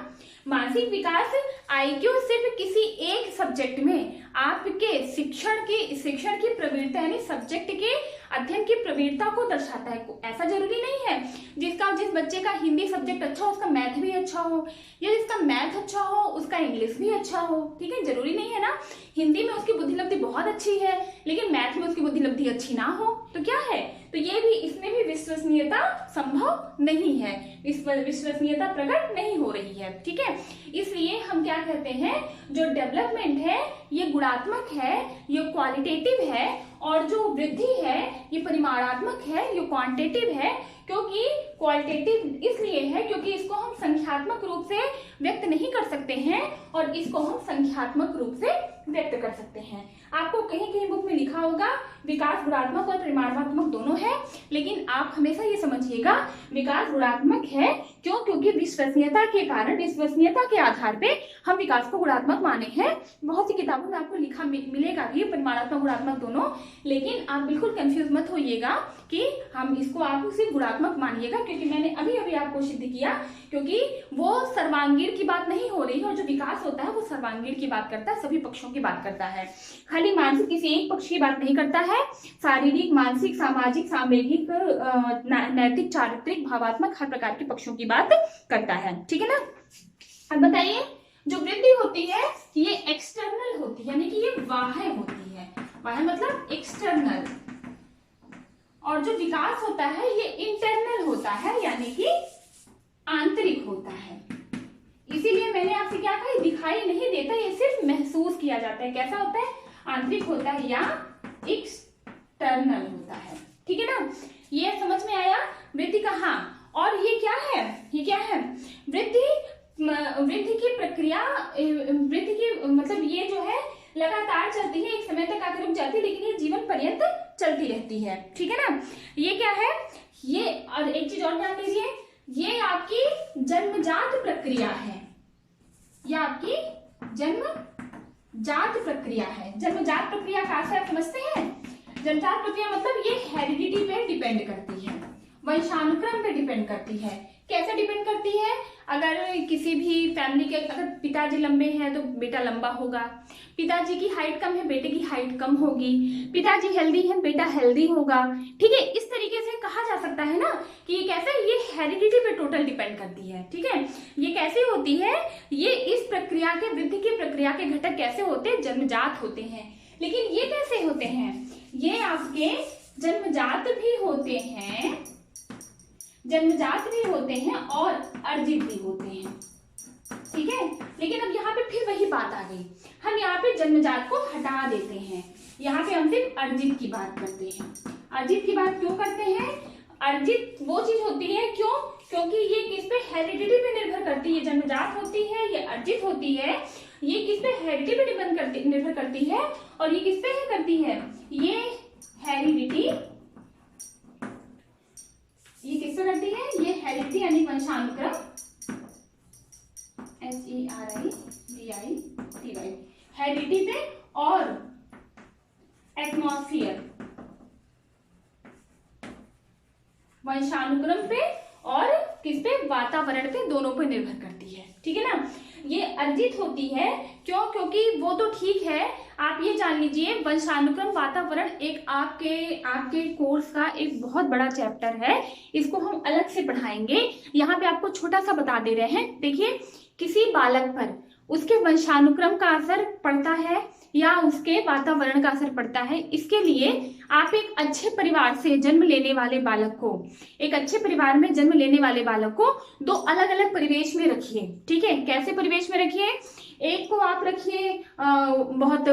मानसिक विकास आईक्यू सिर्फ किसी एक सब्जेक्ट में आपके शिक्षण की प्रवृत्ति, यानी सब्जेक्ट के अध्ययन की प्रवृत्ता को दर्शाता है। ऐसा जरूरी नहीं है, जिस बच्चे का हिंदी सब्जेक्ट अच्छा हो उसका मैथ भी अच्छा हो, या जिसका मैथ अच्छा हो उसका इंग्लिश भी अच्छा हो। ठीक है, जरूरी नहीं है ना हिंदी में उसकी बुद्धि लब्धि बहुत अच्छी है लेकिन मैथ में उसकी बुद्धि लब्धि अच्छी ना हो, तो क्या है, तो ये भी, इसमें भी विश्वसनीयता संभव नहीं है, विश्वसनीयता प्रकट नहीं हो रही है। ठीक है, इसलिए हम क्या कहते हैं, जो डेवलपमेंट है ये गुणात्मक है, ये क्वालिटेटिव है, और जो वृद्धि है ये परिमाणात्मक है, ये क्वांटिटेटिव है। क्योंकि क्वालिटेटिव इसलिए है क्योंकि इसको हम संख्यात्मक रूप से व्यक्त नहीं कर सकते हैं और इसको हम संख्यात्मक रूप से व्यक्त कर सकते हैं। आपको कहीं कहीं बुक में लिखा होगा विकास गुणात्मक और परिमाणात्मक दोनों है, लेकिन आप हमेशा ये समझिएगा विकास गुणात्मक है। क्यों? क्योंकि विश्वसनीयता के कारण, विश्वसनीयता के आधार पे हम विकास को गुणात्मक माने हैं। बहुत सी किताबों में आपको लिखा मिलेगा भी परिमाणात्मक गुणात्मक दोनों, लेकिन आप बिल्कुल कंफ्यूज मत होइएगा कि हम इसको आप सिर्फ गुणात्मक मानिएगा, क्योंकि मैंने अभी अभी आपको सिद्ध किया, क्योंकि वो सर्वांगीण की बात नहीं हो रही है, और जो विकास होता है वो सर्वांगीण की बात करता है, सभी पक्षों की बात करता है, खाली मानसिक किसी एक पक्ष की बात नहीं करता है। शारीरिक, मानसिक, सामाजिक, सामवेगिक, नैतिक, चारित्रिक, भावात्मक हर प्रकार के पक्षों की बात करता है। ठीक है ना। अब बताइए, जो वृद्धि होती है ये एक्सटर्नल होती है, यानी कि ये बाह्य होती है, बाह्य मतलब एक्सटर्नल, और जो विकास होता है ये इंटरनल होता है, यानी कि आंतरिक होता है। इसीलिए मैंने आपसे क्या कहा, दिखाई नहीं देता, ये सिर्फ महसूस किया जाता है। कैसा होता है? आंतरिक होता है या एक्सटर्नल होता है। ठीक है ना, ये समझ में आया वृद्धि का। हाँ, और ये क्या है, ये क्या है, वृद्धि की प्रक्रिया, वृद्धि की मतलब ये जो है लगातार चलती है, एक समय तक आकर रुक जाती है, लेकिन ये जीवन पर्यंत चलती रहती है। ठीक है ना, ये क्या है, ये, और एक चीज और ध्यान दीजिए, ये आपकी जन्मजात प्रक्रिया है, ये आपकी जन्मजात प्रक्रिया है। जन्मजात प्रक्रिया का अर्थ आप समझते हैं? जन्मजात प्रक्रिया मतलब ये हेरिडिटी पे डिपेंड करती है, वंशानुक्रम पे डिपेंड करती है। कैसे डिपेंड करती है? अगर किसी भी फैमिली के, अगर पिताजी लंबे हैं तो बेटा लंबा होगा, पिताजी की हाइट कम है बेटे की हाइट कम होगी, पिताजी हेल्दी है बेटा हेल्दी होगा। ठीक है, इस तरीके से कहा जा सकता है ना कि ये कैसे, ये हेरिडिटी पे टोटल डिपेंड करती है। ठीक है, ये कैसे होती है, ये इस प्रक्रिया के, वृद्धि की प्रक्रिया के घटक कैसे होते हैं, जन्मजात होते हैं। लेकिन ये कैसे होते हैं, ये आपके जन्मजात भी होते हैं, जन्मजात भी होते हैं और अर्जित भी होते हैं। ठीक है, लेकिन अब यहाँ पे फिर वही बात आ गई, हम यहाँ पे जन्मजात को हटा देते हैं, यहाँ पे हम सिर्फ अर्जित की बात करते हैं। अर्जित की बात क्यों करते हैं? अर्जित वो चीज होती है, क्यों? क्योंकि ये किस पे, हेरिडिटी पे निर्भर करती है। जन्मजात होती है, ये अर्जित होती है, ये किस पे, हेरिडिटी पे निर्भर करती है, और ये किस पे करती है, ये हेरिडिटी, ये किससे करती है, ये हेरिडिटी यानी वंशानुक्रम, HERIDITY, हेरिडिटी पे और एटमॉस्फेयर, वंशानुक्रम पे और किस पे, वातावरण पे, दोनों पे निर्भर करती है। ठीक है ना, ये अर्जित होती है। क्यों? क्योंकि वो तो ठीक है, आप ये जान लीजिए वंशानुक्रम वातावरण एक आपके कोर्स का एक बहुत बड़ा चैप्टर है, इसको हम अलग से पढ़ाएंगे। यहाँ पे आपको छोटा सा बता दे रहे हैं। देखिए, किसी बालक पर उसके वंशानुक्रम का असर पड़ता है या उसके वातावरण का असर पड़ता है, इसके लिए आप एक अच्छे परिवार से जन्म लेने वाले बालक को, एक अच्छे परिवार में जन्म लेने वाले बालक को दो अलग अलग परिवेश में रखिए। ठीक है, कैसे परिवेश में रखिए? एक को आप रखिए बहुत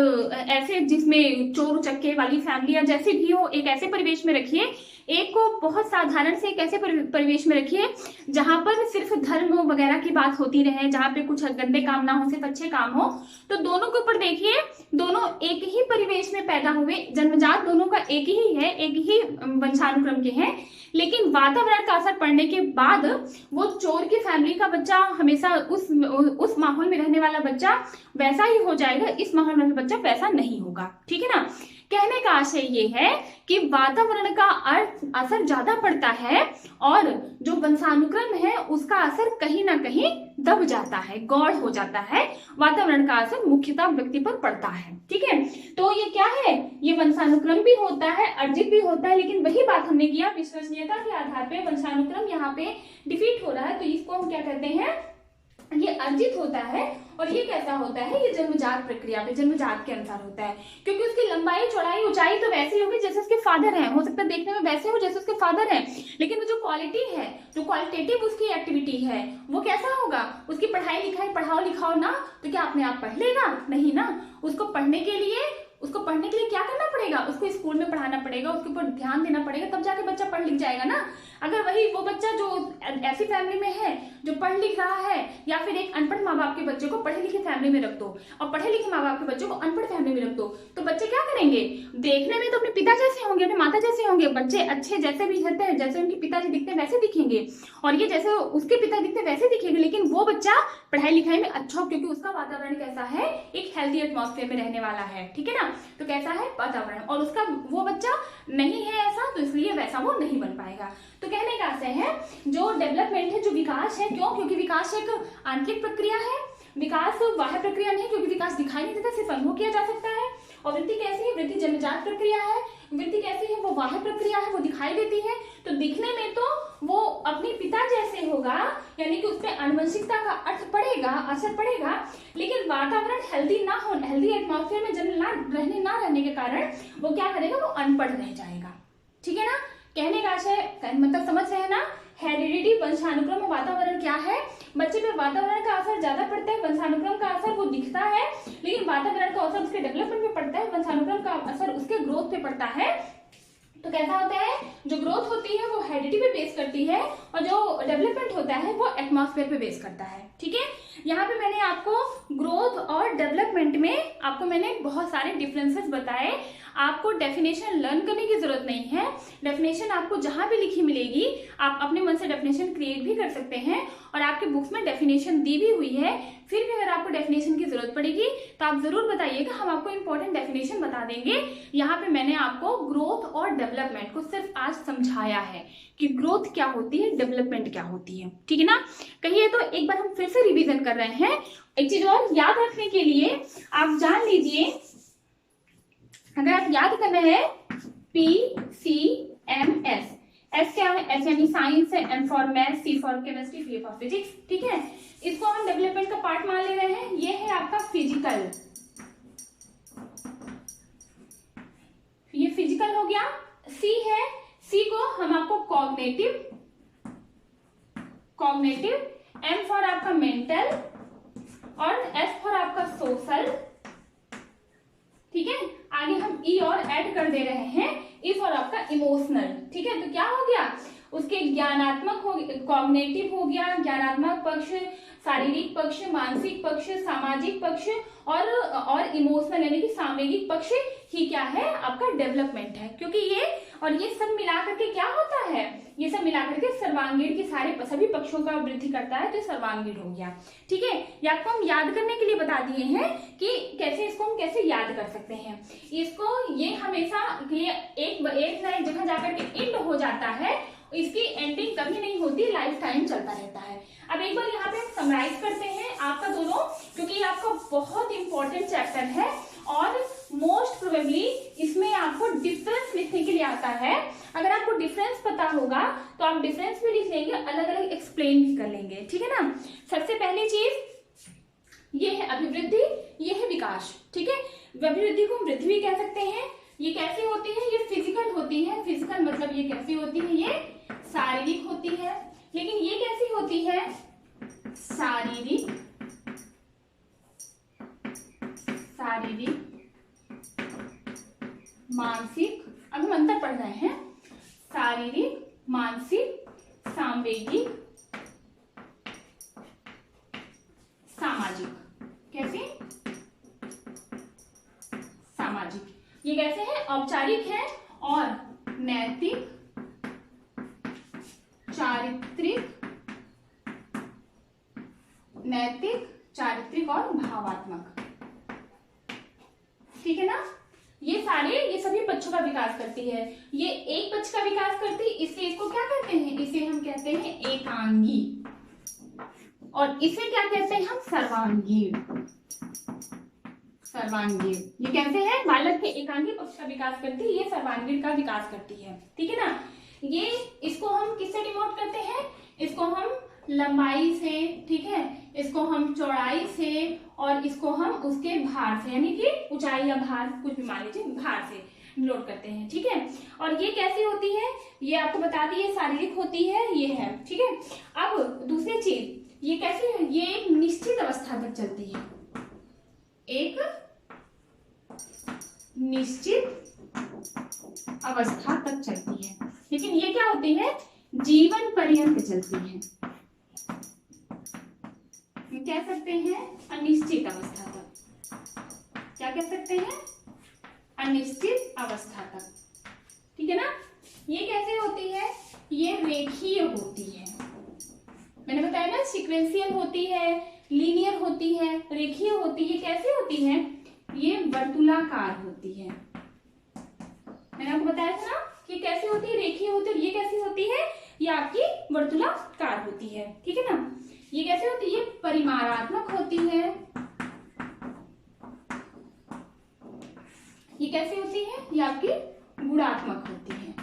ऐसे जिसमें चोर उचक्के वाली फैमिली या जैसे भी हो, एक ऐसे परिवेश में रखिए। एक को बहुत साधारण से एक ऐसे परिवेश में रखिए जहां पर सिर्फ धर्म वगैरह की बात होती रहे, जहां पे कुछ गंदे काम ना हो, सिर्फ अच्छे काम हो। तो दोनों के ऊपर देखिए, दोनों एक ही परिवेश में पैदा हुए, जन्मजात दोनों का एक ही है, एक ही वंशानुक्रम के हैं, लेकिन वातावरण का असर पड़ने के बाद वो चोर की फैमिली का बच्चा हमेशा उस माहौल में रहने वाला बच्चा वैसा ही हो जाएगा, इस माहौल में बच्चा वैसा नहीं होगा। ठीक है ना, कहने का आशय ये है कि वातावरण का असर ज्यादा पड़ता है और जो वंशानुक्रम है उसका असर कहीं ना कहीं दब जाता है, गौड़ हो जाता है। वातावरण का असर मुख्यतः व्यक्ति पर पड़ता है। ठीक है, तो ये क्या है, ये वंशानुक्रम भी होता है, अर्जित भी होता है, लेकिन वही बात हमने किया, विश्वसनीयता के आधार पे वंशानुक्रम यहाँ पे डिफीट हो रहा है, तो इसको हम क्या कहते हैं, ये अर्जित होता है। और ये कैसा होता है, ये जन्मजात प्रक्रिया पे, जन्मजात के अनुसार होता है, क्योंकि उसकी लंबाई चौड़ाई ऊंचाई तो वैसी होगी जैसे उसके फादर हैं, हो सकता है देखने में वैसे हो जैसे उसके फादर हैं, लेकिन वो जो क्वालिटी है, जो क्वालिटेटिव उसकी एक्टिविटी है, वो कैसा होगा, उसकी पढ़ाई लिखाई, पढ़ाओ लिखाओ ना तो क्या अपने आप पढ़ लेगा, नहीं ना, उसको पढ़ने के लिए क्या करना पड़ेगा, उसको स्कूल में पढ़ाना पड़ेगा, उसके ऊपर ध्यान देना पड़ेगा, तब जाके बच्चा पढ़ लिख जाएगा ना। अगर वही वो बच्चा जो ऐसी फैमिली में है जो पढ़ लिख रहा है, या फिर एक अनपढ़ माँ बाप के बच्चे को पढ़े लिखे फैमिली में रख दो और पढ़े लिखे माँ बाप के बच्चे को अनपढ़ फैमिली में रख दो, तो बच्चे क्या करेंगे, देखने में तो अपने पिता जैसे होंगे, अपने माता जैसे होंगे, बच्चे अच्छे जैसे भी रहते हैं, जैसे उनके पिताजी दिखते हैं वैसे दिखेंगे, और ये जैसे उसके पिता दिखते हैं वैसे दिखेंगे, लेकिन वो बच्चा पढ़ाई लिखाई में अच्छा हो, क्योंकि उसका वातावरण कैसा है, एक हेल्थी एटमॉस्फेयर में रहने वाला है। ठीक है ना, तो कैसा है वातावरण, और उसका वो बच्चा नहीं है ऐसा, तो इसलिए वैसा वो नहीं बन पाएगा। तो कहने का आशय है जो डेवलपमेंट है, जो विकास है, क्यों, क्योंकि विकास एक आंतरिक प्रक्रिया है, विकास बाह्य प्रक्रिया नहीं, क्योंकि विकास दिखाई नहीं देता, सिर्फ अनुभव किया जा सकता है। और वृद्धि कैसी है, वृद्धि जन्मजात प्रक्रिया है, वृद्धि कैसी है, वो बाह्य प्रक्रिया है, वो दिखाई देती है, तो दिखने में तो वो अपने पिता जैसे होगा, यानी कि उसमें आनुवंशिकता का अर्थ पड़ेगा, असर पड़ेगा, लेकिन वातावरण हेल्दी ना हो, हेल्दी एटमॉस्फेयर में जन्म ना रहने के कारण वो क्या करेगा, वो अनपढ़ रह जाएगा। ठीक है ना, कहने का आशय मतलब समझ रहे हैं ना, हेरिडिटी, वंशानुक्रम और वातावरण क्या है, बच्चे पे वातावरण का असर ज्यादा पड़ता है, वंशानुक्रम का असर वो दिखता है, लेकिन वातावरण का असर उसके डेवलपमेंट पे पड़ता है, वंशानुक्रम का असर उसके ग्रोथ पे पड़ता है। तो कैसा होता है, जो ग्रोथ होती है वो हेरिडिटी पे बेस करती है, और जो डेवलपमेंट होता है वो एटमॉस्फेयर पे बेस करता है। ठीक है, यहाँ पे मैंने आपको ग्रोथ और डेवलपमेंट में आपको मैंने बहुत सारे डिफरेंसेस बताए। आपको डेफिनेशन लर्न करने की जरूरत नहीं है, डेफिनेशन आपको जहां भी लिखी मिलेगी आप अपने मन से डेफिनेशन क्रिएट भी कर सकते हैं, और आपके बुक्स में डेफिनेशन दी भी हुई है। फिर भी अगर आपको डेफिनेशन की जरूरत पड़ेगी तो आप जरूर बताइएगा, हम आपको इंपॉर्टेंट डेफिनेशन बता देंगे। यहाँ पे मैंने आपको ग्रोथ और डेवलपमेंट को सिर्फ आज समझाया है कि ग्रोथ क्या होती है, डेवलपमेंट क्या होती है। ठीक है ना, कहिए तो एक बार हम फिर से रिवीजन कर रहे हैं। एक चीज और याद रखने के लिए आप जान लीजिए, अगर आप याद कर रहे हैं PCMS, एस क्या है, एस यानी साइंस है, M for math, C for chemistry, P for physics. ठीक है, इसको हम डेवलपमेंट का पार्ट मान ले रहे हैं। ये है आपका फिजिकल, ये फिजिकल हो गया। सी है, सी को हम आपको कॉग्निटिव, एम फॉर आपका मेंटल, और एस फॉर आपका सोशल। ठीक है, आगे हम ई और ऐड कर दे रहे हैं, ई फॉर आपका इमोशनल। ठीक है, तो क्या हो गया, उसके ज्ञानात्मक हो, कॉग्निटिव हो गया, ज्ञानात्मक पक्ष, शारीरिक पक्ष, मानसिक पक्ष, सामाजिक पक्ष, और इमोशनल यानी कि सामयिक पक्ष ही क्या है, आपका डेवलपमेंट है। क्योंकि ये और ये सब मिलाकर के क्या होता है, ये सब मिलाकर के सर्वांगीण के सभी पक्षों का वृद्धि करता है, तो एक हो गया। ठीक है, ये आपको हम याद करने के लिए बता दिए हैं कि कैसे इसको हम कैसे याद कर सकते हैं। इसको ये हमेशा ये एक नई जगह जाकर के एंड हो जाता है, इसकी एंडिंग कभी नहीं होती, लाइफ टाइम चलता रहता है। अब एक बार यहाँ पे हम समराइज करते हैं आपका दोनों, क्योंकि आपका बहुत इंपॉर्टेंट चैप्टर है और मोस्ट प्रोबेबली इसमें आपको डिफरेंस लिखने के लिए आता है। अगर आपको डिफरेंस पता होगा तो आप डिफरेंस भी लिख लेंगे, अलग अलग एक्सप्लेन भी कर लेंगे। ठीक है ना, सबसे पहली चीज ये है अभिवृद्धि, ये है विकास। ठीक है, अभिवृद्धि को हम वृद्धि भी कह सकते हैं। ये कैसे होती है, ये फिजिकल होती है। फिजिकल मतलब ये कैसी होती है, ये शारीरिक होती है। लेकिन ये कैसी होती है, शारीरिक, मानसिक। अब हम अंतर पढ़ रहे हैं, शारीरिक, मानसिक, सांवेगिक, सामाजिक। कैसे, सामाजिक। ये कैसे है, औपचारिक है, और नैतिक, चारित्रिक और भावात्मक। ठीक है ना, ये सभी पक्षों का विकास करती है। ये एक पक्ष का विकास करती है, इसलिए इसको क्या कहते हैं, इसे हम कहते हैं एकांगी, और इसे क्या कहते हैं हम, सर्वांगीण। ये कैसे है, बालक के एकांगी पक्ष का विकास करती है, ये सर्वांगीण का विकास करती है, ठीक है ना। ये इसको हम किससे डिनोट करते हैं, इसको हम लंबाई से, ठीक है, इसको हम चौड़ाई से, और इसको हम उसके भार से, यानी कि ऊंचाई या भार, कुछ भी मान लीजिए, भार से डिनोट करते हैं, ठीक है। और ये कैसी होती है, ये आपको बता दी, ये शारीरिक होती है, ये है, ठीक है। अब दूसरी चीज, ये कैसी है, ये एक निश्चित अवस्था तक चलती है, एक निश्चित अवस्था तक चलती है, लेकिन ये क्या होती है, जीवन पर्यंत चलती है, कह सकते हैं अनिश्चित अवस्था तक। क्या कह सकते हैं, अनिश्चित अवस्था तक, ठीक है ना। ये कैसे होती है, ये रेखीय होती है, मैंने बताया ना, सीक्वेंशियल होती है, लीनियर होती है, रेखीय होती है। कैसे होती है, ये वर्तुलाकार होती है, मैंने आपको बताया था ना कि कैसे होती है, रेखीय होती है। ये कैसी होती है, ये आपकी वर्तुलाकार होती है, ठीक है ना। ये कैसे होती है, ये परिमाणात्मक होती है। ये कैसी होती है, ये आपकी गुणात्मक होती है।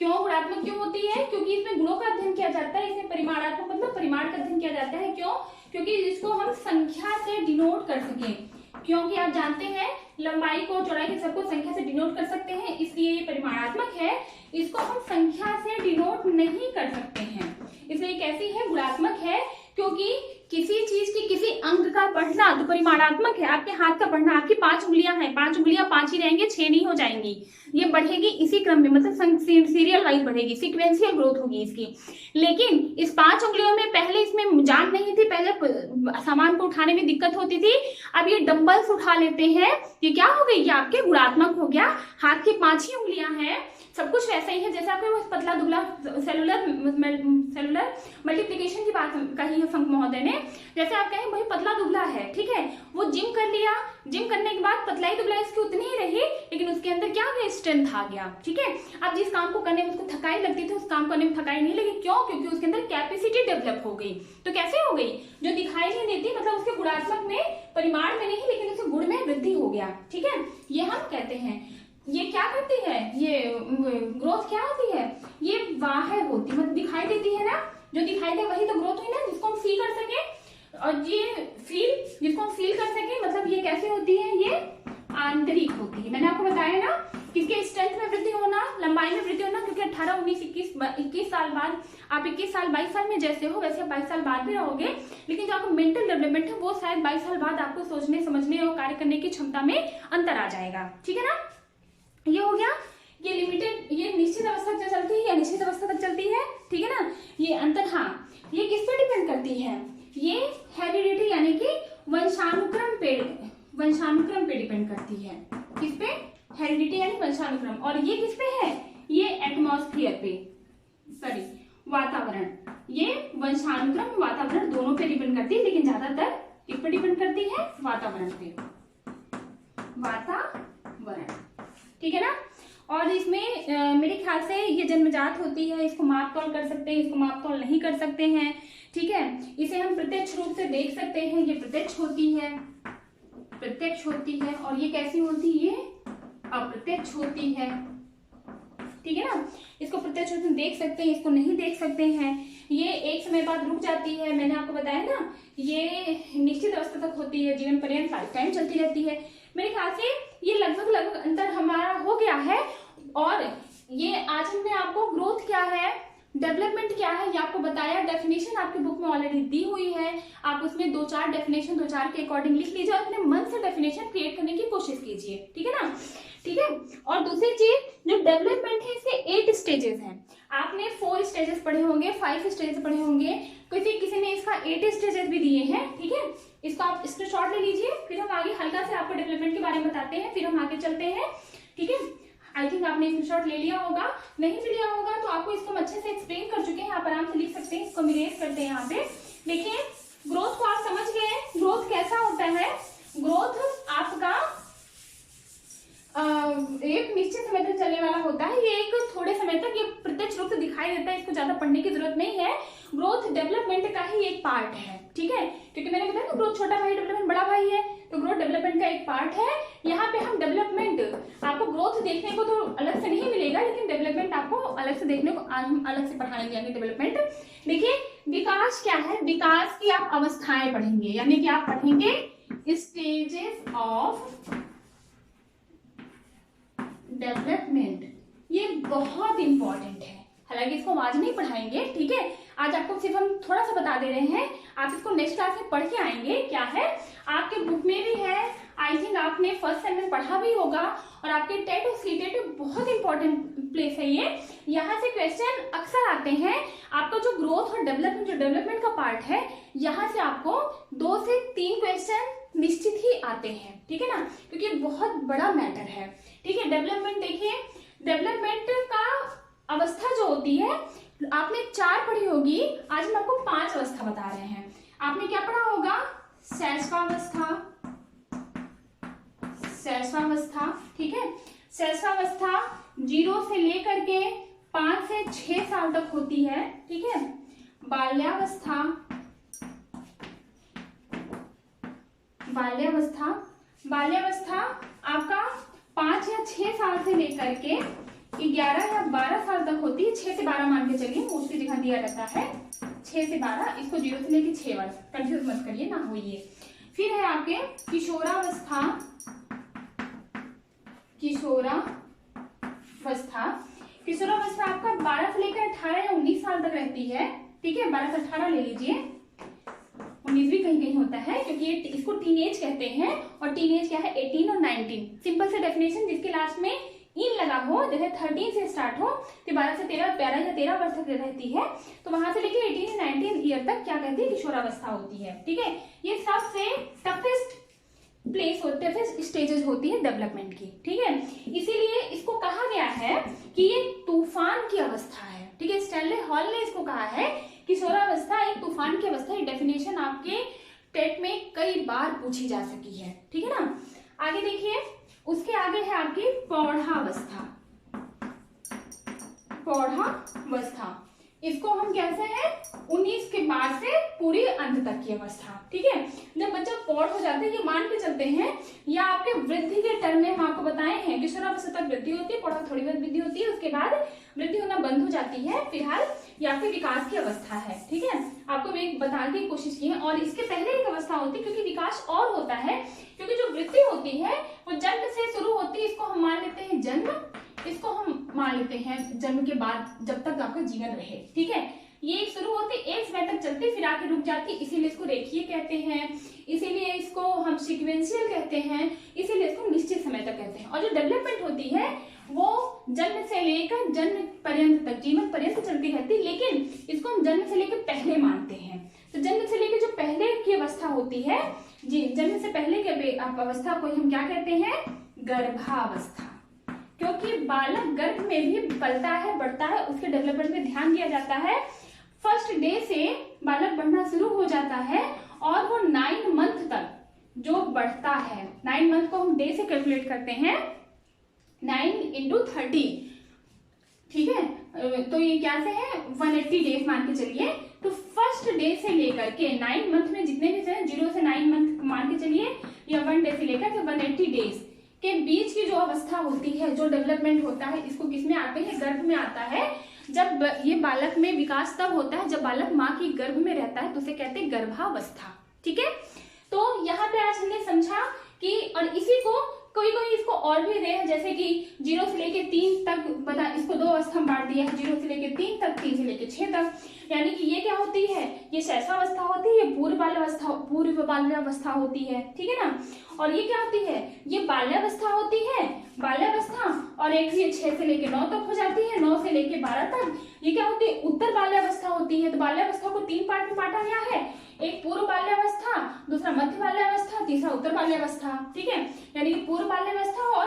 क्यों गुणात्मक क्यों होती है, क्योंकि इसमें गुणों का अध्ययन किया जाता है, इसमें परिमाणात्मक मतलब परिमाण का अध्ययन किया जाता है। क्यों, क्योंकि इसको हम संख्या से डिनोट कर सकें, क्योंकि आप जानते हैं लंबाई को, चौड़ाई के सबको संख्या से डिनोट कर सकते हैं, इसलिए ये परिमाणात्मक है। इसको हम संख्या से डिनोट नहीं कर सकते हैं, इसलिए कैसी है, गुणात्मक है। क्योंकि किसी चीज की किसी अंक का पढ़ना तो परिमाणात्मक है। आपके हाथ का पढ़ना, आपकी 5 उंगलियां हैं, 5 उंगलियां 5 ही रहेंगे, 6 नहीं हो जाएंगी। ये बढ़ेगी इसी क्रम में, मतलब सीरियल वाइज बढ़ेगी, सीक्वेंशियल ग्रोथ होगी इसकी। लेकिन इस 5 उंगलियों में पहले इसमें जान नहीं थी, पहले सामान को उठाने में दिक्कत होती थी। अब ये डंबल्स उठा लेते हैं, ये क्या हो गई, ये आपके गुणात्मक हो गया। हाथ की 5 ही उंगलियां हैं, सब कुछ वैसे ही है जैसे आपके पतला दुबला सेलुलर मल्टीप्लिकेशन की बात कही है फंक महोदय ने। जैसे आप कहें वही पतला दुबला है, ठीक है, वो जिम कर लिया, जिम करने के बाद पतला ही दुबला इसकी उतनी ही रही, लेकिन उसके अंदर क्या गया, स्ट्रेंथ आ गया, ठीक है। अब जिस काम को करने में उसको थकाई लगती थी, उस काम करने में थकाई नहीं लगी। क्यों, क्योंकि उसके अंदर कैपेसिटी डेवलप हो गई। तो कैसे हो गई, जो दिखाई नहीं देती, मतलब उसके गुणात्मक में, परिमाण में नहीं, लेकिन उसके गुण में वृद्धि हो गया, ठीक है। ये हम कहते हैं, ये क्या करती है, ये ग्रोथ क्या होती है, ये बाह्य होती है, मतलब दिखाई देती है ना, जो दिखाई दे वही तो ग्रोथ हुई ना, जिसको हम फील कर सके। और ये जिसको हम फील कर सके, मतलब ये कैसे होती है, ये आंतरिक होती है। मैंने आपको बताया ना, किसके स्ट्रेंथ में वृद्धि होना, लंबाई में वृद्धि होना, क्योंकि 18, 19, 21 साल बाद आप 21 साल 22 साल में जैसे हो वैसे 22 साल बाद भी रहोगे, लेकिन जो आपका मेंटल डेवलपमेंट है वो शायद 22 साल बाद आपको सोचने, समझने और कार्य करने की क्षमता में अंतर आ जाएगा, ठीक है ना। ये हो गया, ये लिमिटेड, ये निश्चित अवस्था तक चलती है या निश्चित अवस्था तक चलती है, ठीक है ना। ये अंतर, हाँ, ये किस पे डिपेंड करती है, ये हेरिडिटी यानी कि वंशानुक्रम पे डिपेंड करती है। किस पे, हेरिडिटी यानी वंशानुक्रम। और ये किस पे है, ये एटमॉस्फेयर पे, सॉरी वातावरण, ये वंशानुक्रम वातावरण दोनों पे डिपेंड करती है, लेकिन ज्यादातर किस पे डिपेंड करती है, वातावरण पे, वातावरण, ठीक है ना। और इसमें मेरे ख्याल से ये जन्मजात होती है, इसको माप तौल कर सकते हैं, इसको माप तौल नहीं कर सकते हैं, ठीक है। इसे हम प्रत्यक्ष रूप से देख सकते हैं, ये प्रत्यक्ष होती है, और ये कैसी होती है, ये अप्रत्यक्ष होती है, ठीक है ना। इसको प्रत्यक्ष रूप से देख सकते हैं, इसको नहीं देख सकते हैं। ये एक समय बाद रुक जाती है, मैंने आपको बताया ना, ये निश्चित अवस्था तक होती है, जीवन पर्यंत लाइफ टाइम चलती रहती है। मेरे ख्याल से ये लगभग अंतर हमारा हो गया है। और ये आज हमने आपको ग्रोथ क्या है, डेवलपमेंट क्या है, ये आपको बताया। डेफिनेशन आपकी बुक में ऑलरेडी दी हुई है, आप उसमें 2-4 डेफिनेशन 2-4 के अकॉर्डिंग लिख लीजिए और अपने मन से डेफिनेशन क्रिएट करने की कोशिश कीजिए, ठीक है ना, ठीक है। और दूसरी चीज, जो डेवलपमेंट है, इसके 8 स्टेजेस हैं। आपने 4 स्टेजेस पढ़े होंगे, 5 स्टेजेस पढ़े होंगे, किसी ने इसका 8 स्टेजेस भी दिए हैं, ठीक है। इसको आप स्क्रीनशॉट ले लीजिए, फिर हम आगे हल्का से आपको डेवलपमेंट के बारे में बताते हैं, फिर हम आगे चलते हैं, ठीक है। आई थिंक आपने स्क्रीनशॉट ले लिया होगा, नहीं भी लिया होगा तो आपको इसको हम अच्छे से एक्सप्लेन कर चुके हैं, आप आराम से लिख सकते हैं। इसको मिरेज करते हैं, यहाँ पे देखिए, ग्रोथ को आप समझ गए, ग्रोथ कैसा होता है। ग्रोथ आपका एक निश्चित समय तक चलने वाला होता है। ये एक थोड़े समय तक ये प्रत्यक्ष रूप से दिखाई देता है, इसको ज्यादा पढ़ने की जरूरत नहीं है। ग्रोथ डेवलपमेंट का ही एक पार्ट है, ठीक है, क्योंकि मैंने बताया ग्रोथ छोटा भाई डेवलपमेंट बड़ा भाई है, तो ग्रोथ डेवलपमेंट का एक पार्ट है। यहाँ पे हम डेवलपमेंट, आपको ग्रोथ देखने को तो अलग से नहीं मिलेगा, लेकिन डेवलपमेंट आपको अलग से देखने को अलग से पढ़ाने जाएंगे। डेवलपमेंट देखिए, विकास क्या है, विकास की आप अवस्थाएं पढ़ेंगे, यानी कि आप पढ़ेंगे स्टेजेस ऑफ डेवलपमेंट। ये बहुत इंपॉर्टेंट है, हालांकि इसको हम आज नहीं पढ़ाएंगे, ठीक है, आज आपको सिर्फ हम थोड़ा सा बता दे रहे हैं, आप इसको नेक्स्ट क्लास में पढ़ के आएंगे। क्या है, आपके बुक में भी है, आई थिंक आपने फर्स्ट सेम में पढ़ा भी होगा, और आपके टेट और सीटेट बहुत इंपॉर्टेंट प्लेस है ये। यहाँ से क्वेश्चन अक्सर आते हैं। आपका जो ग्रोथ और डेवलपमेंट का पार्ट है, यहाँ से आपको 2 से 3 क्वेश्चन निश्चित ही आते हैं, ठीक है ना, क्योंकि बहुत बड़ा मैटर है, ठीक है। डेवलपमेंट देखिए, डेवलपमेंट का अवस्था जो होती है, आपने 4 पढ़ी होगी, आज हम आपको 5 अवस्था बता रहे हैं। आपने क्या पढ़ा होगा, शैशवावस्था, ठीक है। शैशवावस्था 0 से लेकर के 5 से 6 साल तक होती है, ठीक है। बाल्यावस्था आपका 5 या 6 साल से लेकर के 11 या 12 साल तक होती है। 6 से 12 मान के चलिए, मोस्टली जगह दिया रहता है 6 से 12, इसको 0 से लेकर 6 वर्ष, कंफ्यूज मत करिए ना होइए। फिर है आपके किशोरावस्था आपका 12 से लेकर 18 या 19 साल तक रहती है, ठीक है, 12 से 18 ले लीजिए, 19 भी कहीं कहीं होता है, क्योंकि ये इसको टीनेज कहते हैं, और टीनेज क्या है, 18 और 19। सिंपल से डेफिनेशन, जिसके लास्ट में इन लगा हो, जैसे 13 से स्टार्ट हो तो 12 से 12 या 13 वर्ष तक रहती है, तो वहां से लेके 18 से 19 ईयर तक क्या कहती है, किशोरावस्था होती है, ठीक है। ये सबसे टफेस्ट प्लेस होते हैं, फिर स्टेजेस होती है डेवलपमेंट की, ठीक है। इसीलिए इसको कहा गया है कि ये तूफान की अवस्था है, ठीक है। स्टैनले हॉल ने इसको कहा है किशोरावस्था एक तूफान की अवस्था। डेफिनेशन आपके टेट में कई बार पूछी जा सकी है, ठीक है ना। आगे देखिए, उसके आगे है आपकी प्रौढ़ावस्था। इसको हम कैसे हैं, 19 के बाद से पूरी अंत तक की अवस्था, ठीक है। जब बच्चा पौध हो जाते हैं, ये मान के चलते हैं, या आपके वृद्धि के टर्म में हम आपको बताए हैं, किशोरावस्था तक वृद्धि होती है, पौधा थोड़ी बहुत वृद्धि होती है, उसके बाद वृद्धि होना बंद हो जाती है। फिलहाल ये आपके विकास की अवस्था है, ठीक है, आपको भी बताने की कोशिश की है। और इसके पहले एक अवस्था होती है, क्योंकि विकास और होता है, क्योंकि जो वृद्धि होती है वो जन्म से शुरू होती है, इसको हम मान लेते हैं जन्म, इसको हम मान लेते हैं जन्म के बाद जब तक आपका जीवन रहे, ठीक है। ये शुरू होती एक समय तक चलती, फिर आके रुक जाती, इसीलिए इसको रेखीय कहते हैं, इसीलिए इसको हम सीक्वेंशियल कहते हैं, इसीलिए इसको निश्चित समय तक कहते हैं। और जो डेवलपमेंट होती है वो जन्म से लेकर जन्म पर्यंत तक, जीवन पर्यंत चलती रहती, लेकिन इसको हम जन्म से लेकर पहले मानते हैं। तो जन्म से लेकर जो पहले की अवस्था होती है, जी, जन्म से पहले की अवस्था को हम क्या कहते हैं, गर्भावस्था, क्योंकि बालक गर्भ में भी पलता है, बढ़ता है, उसके डेवलपमेंट पे ध्यान दिया जाता है। फर्स्ट डे से बालक बढ़ना शुरू हो जाता है, और वो 9 मंथ तक जो बढ़ता है, 9 मंथ को हम डे से कैलकुलेट करते हैं, 9 × 30, ठीक है। तो ये क्या से है, 180 डेज मान के चलिए। तो फर्स्ट डे से लेकर के 9 मंथ में जितने भी 0 से 9 मंथ मान के चलिए, या 1 डे से लेकर के 180 डेज के बीच की जो अवस्था होती है, जो डेवलपमेंट होता है, इसको किसमें आते हैं, गर्भ में आता है। जब ये बालक में विकास तब होता है जब बालक माँ की गर्भ में रहता है, तो उसे कहते हैं गर्भावस्था, ठीक है। तो यहाँ पे आज हमने समझा कि, और इसी को कोई इसको और भी दे, जैसे कि 0 से लेके 3 तक बता, इसको 2 अवस्था में बांट दिया है, 0 से लेके 3 तक, 3 से लेके 6 तक, यानी कि ये क्या होती है, ये शैशवावस्था होती है, ये पूर्व बाल्यावस्था होती है, ठीक है ना। और ये क्या होती है, ये बाल्यावस्था होती है, बाल्यावस्था, और एक ये 6 से लेके 9 तक हो जाती है, 9 से लेके 12 तक ये क्या होती है, उत्तर बाल्यावस्था होती है। तो बाल्यावस्था को 3 पार्ट में बांटा गया है, एक पूर्व बाल्यावस्था, दूसरा मध्य बाल्यावस्था, तीसरा उत्तर बाल्यावस्था, ठीक है। यानी कि पूर्व बाल्यावस्था और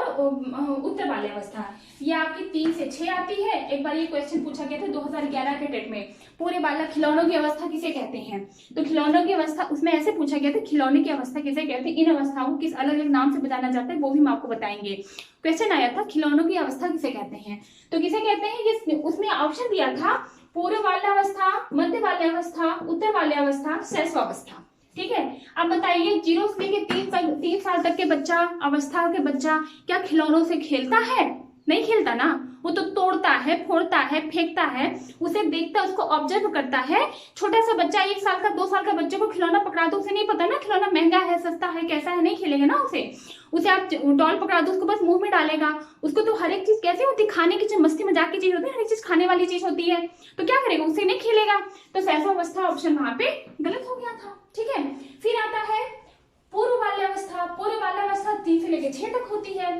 उत्तर बाल्यावस्था, ये आपकी 3 से 6 आती है। एक बार ये क्वेश्चन पूछा गया था 2011 के टेट में, पूरे पूरे बालक खिलौनों की अवस्था किसे कहते हैं? तो खिलौनों की अवस्था उसमें ऐसे पूछा गया था, खिलौने की अवस्था किसे कहते हैं, इन अवस्थाओं को किस अलग अलग नाम से बताना जाता है वो भी हम आपको बताएंगे। क्वेश्चन आया था खिलौनों की अवस्था किसे कहते हैं, तो किसे कहते हैं ये उसमें ऑप्शन दिया था पूर्व बाल्यावस्था, मध्य बाल्यावस्था, उत्तर बाल्यावस्था, शैशवावस्था। ठीक है, अब बताइए 0 से लेकर 3 साल तक के बच्चा अवस्था के बच्चा क्या खिलौनों से खेलता है? नहीं खेलता ना, वो तो तोड़ता है, फोड़ता है, फेंकता है, उसे देखता है, उसको ऑब्जर्व करता है। छोटा सा बच्चा 1 साल का 2 साल का बच्चे को खिलौना पकड़ा दो, उसे नहीं पता ना खिलौना महंगा है सस्ता है कैसा है, नहीं खेलेगा ना उसे आप डॉल पकड़ा दो उसको बस मुंह में डालेगा। उसको तो हर एक चीज कैसी होती है, खाने की चीज, मस्ती मजाक की चीज होती है, हर एक चीज खाने वाली चीज होती है, तो क्या करेगा, उससे नहीं खेलेगा। तो शैशवावस्था ऑप्शन वहां पे गलत हो गया था। ठीक है, फिर आता है पूर्व बाल्यावस्था। पूर्व बाल्यावस्था 3 से लेकर 6 तक होती है।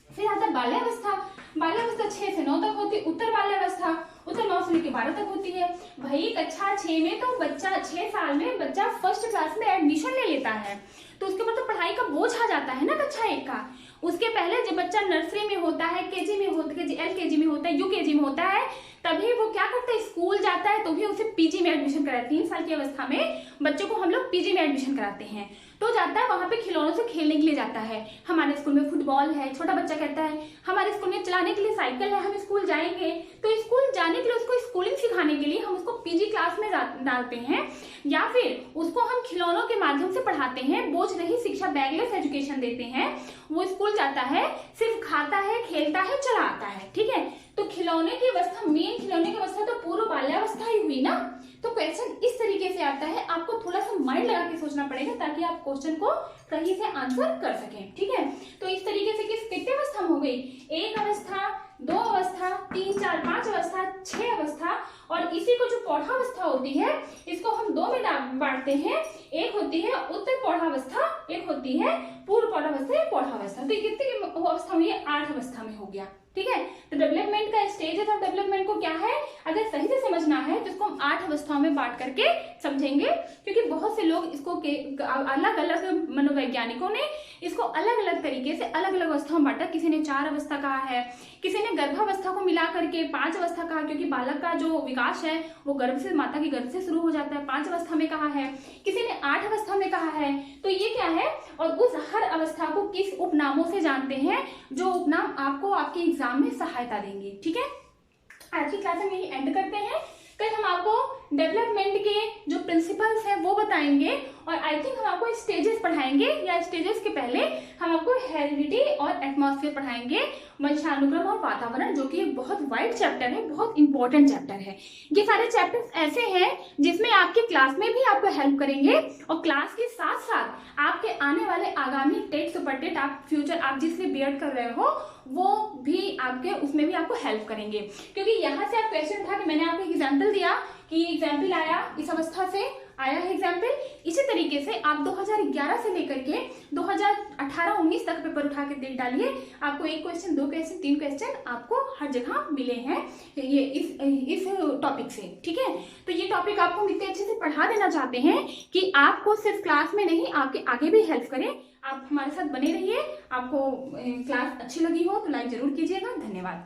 फिर आता है बाल्यावस्था। बाल्यावस्था 6 से 9 तक होती है। उत्तर बाल्यावस्था, उत्तर 9 से लेकर 12 तक होती है। भाई कक्षा 6 में तो बच्चा 6 साल में बच्चा फर्स्ट क्लास में एडमिशन ले लेता है, तो उसके बाद तो पढ़ाई का बोझ आ जाता है ना कक्षा 1 का। उसके पहले जब बच्चा नर्सरी में होता है, केजी में होता है, LKG में होता है, UKG में होता है, तभी वो क्या करता है, स्कूल जाता है, तो भी उसे पीजी में एडमिशन कराते हैं। 3 साल की अवस्था में बच्चों को हम लोग पीजी में एडमिशन कराते हैं, तो जाता है वहां पे खिलौनों से खेलने के लिए जाता है। हमारे स्कूल में फुटबॉल है, छोटा बच्चा कहता है हमारे स्कूल में चलाने के लिए साइकिल है, हम स्कूल जाएंगे, तो स्कूल जाने के लिए उसको स्कूलिंग सिखाने के लिए हम उसको पीजी क्लास में डालते हैं, या फिर उसको हम खिलौनों के माध्यम से पढ़ाते हैं, बोझ रही शिक्षा, बैगलेस एजुकेशन देते हैं। वो स्कूल जाता है, सिर्फ खाता है, खेलता है, चला आता है। ठीक है, तो खिलौने की अवस्था, मेन खिलौने की अवस्था तो पूर्व बाल्यावस्था ही हुई ना। तो क्वेश्चन इस तरीके से आता है, आपको थोड़ा सा माइंड लगा के सोचना पड़ेगा ताकि आप क्वेश्चन को सही से आंसर कर सकें। ठीक है, तो इस तरीके से कितने अवस्था हो गई, 1 अवस्था, 2 अवस्था, 3, 4, 5 अवस्था, 6 अवस्था, और इसी को जो पौधावस्था होती है इसको हम 2 में बांटते हैं। एक होती है उत्तर पौधावस्था, एक होती है पूर्व पौधावस्था या पौधावस्था। तो कितनी अवस्था हुई है, 8 अवस्था में हो गया। ठीक है, तो डेवलपमेंट का स्टेजेस ऑफ डेवलपमेंट को क्या है, अगर सही से समझना है तो इसको हम 8 अवस्थाओं में बांट करके समझेंगे, क्योंकि बहुत से लोग इसको अलग अलग मनोवैज्ञानिकों ने इसको अलग अलग तरीके से अलग अलग अवस्थाओं में बांटा। किसी ने 4 अवस्था कहा है, किसी ने गर्भावस्था को मिला करके 5 अवस्था कहा, क्योंकि बालक का जो विकास है वो गर्भ से, माता के गर्भ से शुरू हो जाता है, 5 अवस्था में कहा है, किसी ने 8 अवस्था में कहा है। तो ये क्या है, और उस हर अवस्था को किस उपनामों से जानते हैं, जो उपनाम आपको आपके एग्जाम में सहायता देंगे। ठीक है, आज की क्लास हम यही एंड करते हैं। कल हम आपको डेवलपमेंट के जो प्रिंसिपल्स हैं वो बताएंगे, और आई थिंक हम आपको स्टेजेस पढ़ाएंगे, या स्टेजेस के पहले हम आपको हेरिडिटी और एटमॉस्फेयर पढ़ाएंगे, वंशानुक्रम और वातावरण, जो कि एक बहुत वाइड चैप्टर है, बहुत इंपॉर्टेंट चैप्टर है। ये सारे चैप्टर्स ऐसे हैं जिसमें आपके क्लास में भी आपको हेल्प करेंगे, और क्लास के साथ साथ आपके आने वाले आगामी टेट सुपर टेट, आप फ्यूचर आप जिससे बीएड कर रहे हो वो भी आपके, उसमें भी आपको हेल्प करेंगे। क्योंकि यहाँ से आप क्वेश्चन उठा के, मैंने आपको एग्जाम्पल दिया कि एग्जाम्पल आया, इस अवस्था से आया है एग्जाम्पल, इसी तरीके से आप 2011 से लेकर के 2018-19 तक पेपर उठा के देख डालिए, आपको 1 क्वेश्चन, 2 क्वेश्चन, 3 क्वेश्चन आपको हर जगह मिले हैं ये इस टॉपिक से। ठीक है, तो ये टॉपिक आपको हम इतने अच्छे से पढ़ा देना चाहते हैं कि आपको सिर्फ क्लास में नहीं, आपके आगे भी हेल्प करें। आप हमारे साथ बने रहिए। आपको क्लास अच्छी लगी हो तो लाइक जरूर कीजिएगा। धन्यवाद।